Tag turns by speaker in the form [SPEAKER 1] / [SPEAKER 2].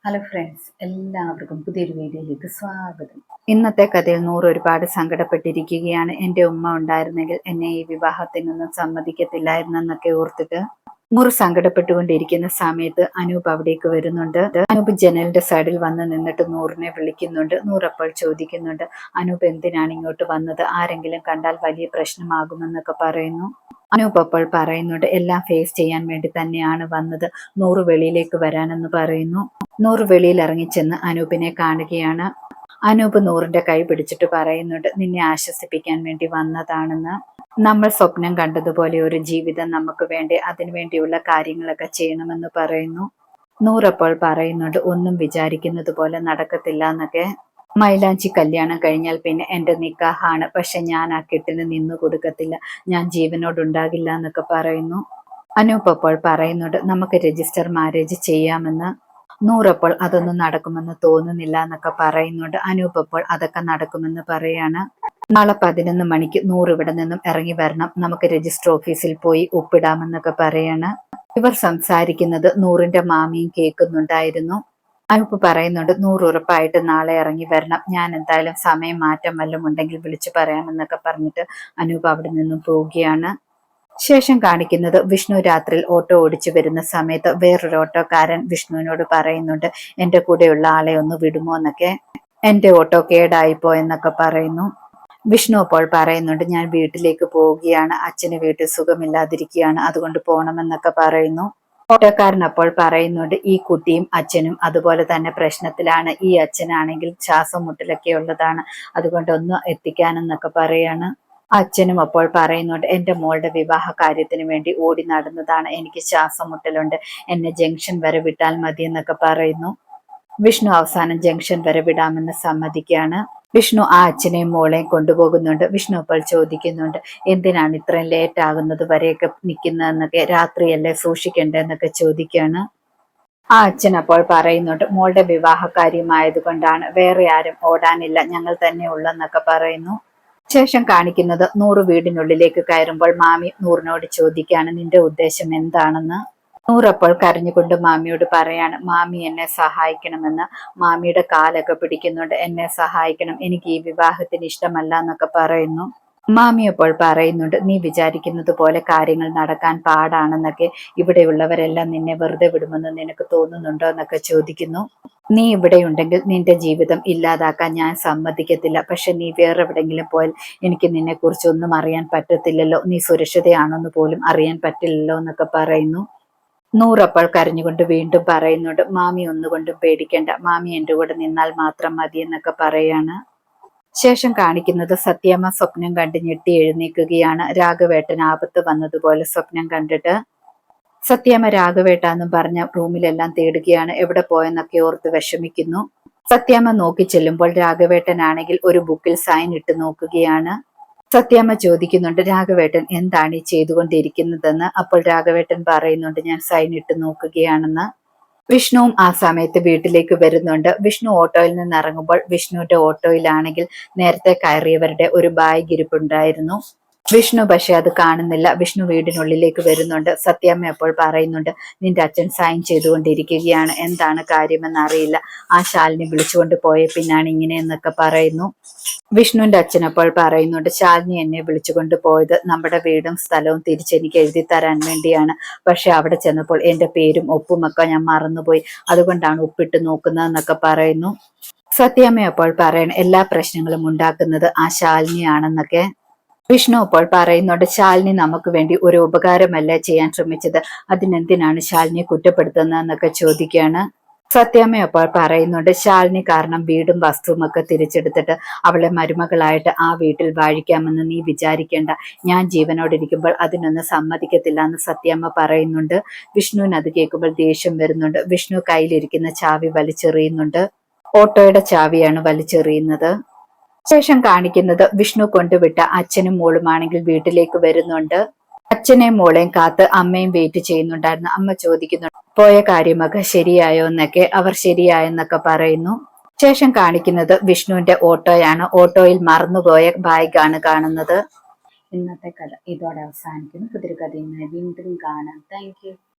[SPEAKER 1] Hello friends, എല്ലാവർക്കും പുതിയൊരു വീഡിയോയിലേക്ക് സ്വാഗതം. ഇന്നത്തെ കഥയിൽ നൂറ് ഒരുപാട് സങ്കടപ്പെട്ടിരിക്കുകയാണ്. എൻ്റെ ഉമ്മ ഉണ്ടായിരുന്നെങ്കിൽ എന്നെ ഈ വിവാഹത്തിനൊന്നും സമ്മതിക്കത്തില്ലായിരുന്നെന്നൊക്കെ ഓർത്തിട്ട് നൂറ് സങ്കടപ്പെട്ടുകൊണ്ടിരിക്കുന്ന സമയത്ത് അനൂപ് അവിടേക്ക് വരുന്നുണ്ട്. അനൂപ് ജനലിന്റെ സൈഡിൽ വന്ന് നിന്നിട്ട് നൂറിനെ വിളിക്കുന്നുണ്ട്. നൂറ് അപ്പോൾ ചോദിക്കുന്നുണ്ട്, അനൂപ് എന്തിനാണ് ഇങ്ങോട്ട് വന്നത്? ആരെങ്കിലും കണ്ടാൽ വലിയ പ്രശ്നമാകുമെന്നൊക്കെ പറയുന്നു. അനൂപ് അപ്പോൾ പറയുന്നുണ്ട്, എല്ലാം ഫേസ് ചെയ്യാൻ വേണ്ടി തന്നെയാണ് വന്നത്. നൂറ് വെളിയിലേക്ക് വരാനെന്ന് പറയുന്നു. നൂറ് വെളിയിൽ ഇറങ്ങിച്ചെന്ന് അനൂപിനെ കാണുകയാണ്. അനൂപ് നൂറിന്റെ കൈ പിടിച്ചിട്ട് പറയുന്നുണ്ട്, നിന്നെ ആശ്വസിപ്പിക്കാൻ വേണ്ടി വന്നതാണെന്ന്. നമ്മൾ സ്വപ്നം കണ്ടതുപോലെ ഒരു ജീവിതം നമുക്ക് വേണ്ടി, അതിനുവേണ്ടിയുള്ള കാര്യങ്ങളൊക്കെ ചെയ്യണമെന്ന് പറയുന്നു. നൂറപ്പോൾ പറയുന്നുണ്ട്, ഒന്നും വിചാരിക്കുന്നത് പോലെ നടക്കത്തില്ല എന്നൊക്കെ. മൈലാഞ്ചി കല്യാണം കഴിഞ്ഞാൽ പിന്നെ എൻ്റെ നിക്കാഹാണ്. പക്ഷെ ഞാൻ ആ കെട്ടിന് നിന്നു കൊടുക്കത്തില്ല. ഞാൻ ജീവനോടുണ്ടാകില്ല എന്നൊക്കെ പറയുന്നു. അനൂപ് അപ്പോൾ പറയുന്നുണ്ട്, നമുക്ക് രജിസ്റ്റർ മാരേജ് ചെയ്യാമെന്ന്. നൂറപ്പോൾ അതൊന്നും നടക്കുമെന്ന് തോന്നുന്നില്ല എന്നൊക്കെ പറയുന്നുണ്ട്. അനൂപ് അപ്പോൾ അതൊക്കെ നടക്കുമെന്ന് പറയാണ്. നാളെ 11 മണിക്ക് നൂറ് ഇവിടെ നിന്നും ഇറങ്ങി വരണം. നമുക്ക് രജിസ്റ്റർ ഓഫീസിൽ പോയി ഒപ്പിടാമെന്നൊക്കെ പറയാണ്. ഇവർ സംസാരിക്കുന്നത് നൂറിന്റെ മാമിയും കേൾക്കുന്നുണ്ടായിരുന്നു. അനൂപ് പറയുന്നുണ്ട്, നൂറ് ഉറപ്പായിട്ട് നാളെ ഇറങ്ങി വരണം. ഞാൻ എന്തായാലും സമയം മാറ്റം വല്ലതും ഉണ്ടെങ്കിൽ വിളിച്ചു പറയാമെന്നൊക്കെ പറഞ്ഞിട്ട് അനൂപ് അവിടെ നിന്നും പോവുകയാണ്. ശേഷം കാണിക്കുന്നത് വിഷ്ണു രാത്രിയിൽ ഓട്ടോ ഓടിച്ചു വരുന്ന സമയത്ത് വേറൊരു ഓട്ടോക്കാരൻ വിഷ്ണുവിനോട് പറയുന്നുണ്ട്, എൻ്റെ കൂടെയുള്ള ആളെ ഒന്ന് വിടുമോ എന്നൊക്കെ. എൻ്റെ ഓട്ടോ കേടായിപ്പോ എന്നൊക്കെ പറയുന്നു. വിഷ്ണു അപ്പോൾ പറയുന്നുണ്ട്, ഞാൻ വീട്ടിലേക്ക് പോവുകയാണ്. അച്ഛന് വീട്ടിൽ സുഖമില്ലാതിരിക്കുകയാണ്, അതുകൊണ്ട് പോകണമെന്നൊക്കെ പറയുന്നു. ഓട്ടോക്കാരൻ അപ്പോൾ പറയുന്നുണ്ട്, ഈ കുട്ടിയും അച്ഛനും അതുപോലെ തന്നെ പ്രശ്നത്തിലാണ്. ഈ അച്ഛനാണെങ്കിൽ ശ്വാസം മുട്ടലൊക്കെ ഉള്ളതാണ്, അതുകൊണ്ട് ഒന്ന് എത്തിക്കാനെന്നൊക്കെ പറയാണ്. അച്ഛനും അപ്പോൾ പറയുന്നുണ്ട്, എൻ്റെ മോളുടെ വിവാഹ കാര്യത്തിന് വേണ്ടി ഓടി നടന്നതാണ്, എനിക്ക് ശ്വാസം മുട്ടലുണ്ട്, എന്നെ ജംഗ്ഷൻ വരെ വിട്ടാൽ മതി എന്നൊക്കെ പറയുന്നു. വിഷ്ണു അവസാനം ജംഗ്ഷൻ വരെ വിടാമെന്ന് സമ്മതിക്കുകയാണ്. വിഷ്ണു ആ അച്ഛനെയും മോളെയും കൊണ്ടുപോകുന്നുണ്ട്. വിഷ്ണു അപ്പോൾ ചോദിക്കുന്നുണ്ട്, എന്തിനാണ് ഇത്രയും ലേറ്റ് ആകുന്നത് വരെയൊക്കെ നിൽക്കുന്നതെന്നൊക്കെ, രാത്രിയല്ലേ സൂക്ഷിക്കണ്ടേ എന്നൊക്കെ ചോദിക്കുകയാണ്. ആ അച്ഛൻ അപ്പോൾ പറയുന്നുണ്ട്, മോളുടെ വിവാഹ കാര്യമായതുകൊണ്ടാണ്, വേറെ ആരും ഓടാനില്ല, ഞങ്ങൾ തന്നെ ഉള്ളെന്നൊക്കെ പറയുന്നു. ശേഷം കാണിക്കുന്നത് നൂറ് വീടിനുള്ളിലേക്ക് കയറുമ്പോൾ മാമി നൂറിനോട് ചോദിക്കുകയാണ്, നിന്റെ ഉദ്ദേശം എന്താണെന്ന്. നൂറപ്പോൾ കരഞ്ഞുകൊണ്ട് മാമിയോട് പറയാണ്, മാമി എന്നെ സഹായിക്കണമെന്ന്. മാമിയുടെ കാലൊക്കെ പിടിക്കുന്നുണ്ട്, എന്നെ സഹായിക്കണം, എനിക്ക് ഈ വിവാഹത്തിന് ഇഷ്ടമല്ല എന്നൊക്കെ പറയുന്നു. മാമി അപ്പോൾ പറയുന്നുണ്ട്, നീ വിചാരിക്കുന്നത് പോലെ കാര്യങ്ങൾ നടക്കാൻ പാടാണെന്നൊക്കെ. ഇവിടെയുള്ളവരെല്ലാം നിന്നെ വെറുതെ വിടുമെന്ന് നിനക്ക് തോന്നുന്നുണ്ടോ എന്നൊക്കെ ചോദിക്കുന്നു. നീ ഇവിടെ ഉണ്ടെങ്കിൽ നിന്റെ ജീവിതം ഇല്ലാതാക്കാൻ ഞാൻ സമ്മതിക്കത്തില്ല. പക്ഷെ നീ വേറെ എവിടെങ്കിലും പോയാൽ എനിക്ക് നിന്നെ കുറിച്ച് ഒന്നും അറിയാൻ പറ്റത്തില്ലല്ലോ, നീ സുരക്ഷിതയാണെന്ന് പോലും അറിയാൻ പറ്റില്ലല്ലോ എന്നൊക്കെ പറയുന്നു. നൂറപ്പോൾ കരഞ്ഞുകൊണ്ട് വീണ്ടും പറയുന്നുണ്ട്, മാമി ഒന്നുകൊണ്ടും പേടിക്കേണ്ട, മാമി എൻ്റെ കൂടെ നിന്നാൽ മാത്രം മതി എന്നൊക്കെ പറയാണ്. ശേഷം കാണിക്കുന്നത് സത്യാമ്മ സ്വപ്നം കണ്ട് ഞെട്ടി എഴുന്നേൽക്കുകയാണ്. രാഘവേട്ടൻ ആപത്ത് വന്നതുപോലെ സ്വപ്നം കണ്ടിട്ട്. സത്യാമ്മ രാഘവേട്ട എന്നും പറഞ്ഞ റൂമിലെല്ലാം തേടുകയാണ്. എവിടെ പോയെന്നൊക്കെ ഓർത്ത് വിഷമിക്കുന്നു. സത്യാമ്മ നോക്കി ചെല്ലുമ്പോൾ രാഘവേട്ടനാണെങ്കിൽ ഒരു ബുക്കിൽ സൈൻ ഇട്ട് നോക്കുകയാണ്. സത്യാമ്മ ചോദിക്കുന്നുണ്ട്, രാഘവേട്ടൻ എന്താണ് ഈ ചെയ്തുകൊണ്ടിരിക്കുന്നതെന്ന്. അപ്പോൾ രാഘവേട്ടൻ പറയുന്നുണ്ട്, ഞാൻ സൈൻ ഇട്ട് നോക്കുകയാണെന്ന്. വിഷ്ണുവും ആ സമയത്ത് വീട്ടിലേക്ക് വരുന്നുണ്ട്. വിഷ്ണു ഓട്ടോയിൽ നിന്ന് ഇറങ്ങുമ്പോൾ വിഷ്ണുവിന്റെ ഓട്ടോയിലാണെങ്കിൽ നേരത്തെ കയറിയവരുടെ ഒരു ബാഗ് ഇരിപ്പുണ്ടായിരുന്നു. വിഷ്ണു പക്ഷെ അത് കാണുന്നില്ല. വിഷ്ണു വീടിനുള്ളിലേക്ക് വരുന്നുണ്ട്. സത്യാമ്മ അപ്പോൾ പറയുന്നുണ്ട്, നിന്റെ അച്ഛൻ സൈൻ ചെയ്തുകൊണ്ടിരിക്കുകയാണ്, എന്താണ് കാര്യമെന്ന് അറിയില്ല, ആ ശാലിനി വിളിച്ചുകൊണ്ട് പോയ പിന്നാണ് ഇങ്ങനെയെന്നൊക്കെ പറയുന്നു. വിഷ്ണുവിന്റെ അച്ഛൻ അപ്പോൾ പറയുന്നുണ്ട്, ശാലിനി എന്നെ വിളിച്ചുകൊണ്ട് പോയത് നമ്മുടെ വീടും സ്ഥലവും തിരിച്ചെനിക്ക് എഴുതി തരാൻ വേണ്ടിയാണ്. പക്ഷെ അവിടെ ചെന്നപ്പോൾ എൻ്റെ പേരും ഒപ്പുമൊക്കെ ഞാൻ മറന്നുപോയി, അതുകൊണ്ടാണ് ഒപ്പിട്ട് നോക്കുന്നതെന്നൊക്കെ പറയുന്നു. സത്യാമ്മ അപ്പോൾ പറയണം, എല്ലാ പ്രശ്നങ്ങളും ഉണ്ടാക്കുന്നത് ആ ശാലിനിയാണെന്നൊക്കെ. വിഷ്ണു അപ്പോൾ പറയുന്നുണ്ട്, ശാലിനി നമുക്ക് വേണ്ടി ഒരു ഉപകാരമല്ലേ ചെയ്യാൻ ശ്രമിച്ചത്, അതിനെന്തിനാണ് ശാലിനിയെ കുറ്റപ്പെടുത്തുന്നതെന്നൊക്കെ ചോദിക്കുകയാണ്. സത്യാമ്മ അപ്പോൾ പറയുന്നുണ്ട്, ശാലിനി കാരണം വീടും വസ്തുവും ഒക്കെ തിരിച്ചെടുത്തിട്ട് അവളെ മരുമകളായിട്ട് ആ വീട്ടിൽ വാഴിക്കാമെന്ന് നീ വിചാരിക്കേണ്ട. ഞാൻ ജീവനോടിരിക്കുമ്പോൾ അതിനൊന്നും സമ്മതിക്കത്തില്ല എന്ന് സത്യാമ്മ പറയുന്നുണ്ട്. വിഷ്ണുവിന് അത് കേൾക്കുമ്പോൾ ദേഷ്യം വരുന്നുണ്ട്. വിഷ്ണു കയ്യിലിരിക്കുന്ന ചാവി വലിച്ചെറിയുന്നുണ്ട്. ഓട്ടോയുടെ ചാവിയാണ് വലിച്ചെറിയുന്നത്. ശേഷം കാണിക്കുന്നത് വിഷ്ണു കൊണ്ടുവിട്ട അച്ഛനും മോളുമാണെങ്കിൽ വീട്ടിലേക്ക് വരുന്നുണ്ട്. അച്ഛനെയും മോളെയും കാത്ത് അമ്മയും വെയിറ്റ് ചെയ്യുന്നുണ്ടായിരുന്നു. അമ്മ ചോദിക്കുന്നു, പോയ കാര്യമൊക്കെ ശരിയായോ എന്നൊക്കെ. അവർ ശരിയായെന്നൊക്കെ പറയുന്നു. ശേഷം കാണിക്കുന്നത് വിഷ്ണുവിന്റെ ഓട്ടോയാണ്. ഓട്ടോയിൽ മറന്നുപോയ ബാഗാണ് കാണുന്നത്. ഇന്നത്തെ കഥ ഇതോടെ അവസാനിക്കുന്നു. പുതിയൊരു കഥയുമായി വീണ്ടും കാണാം. Thank you.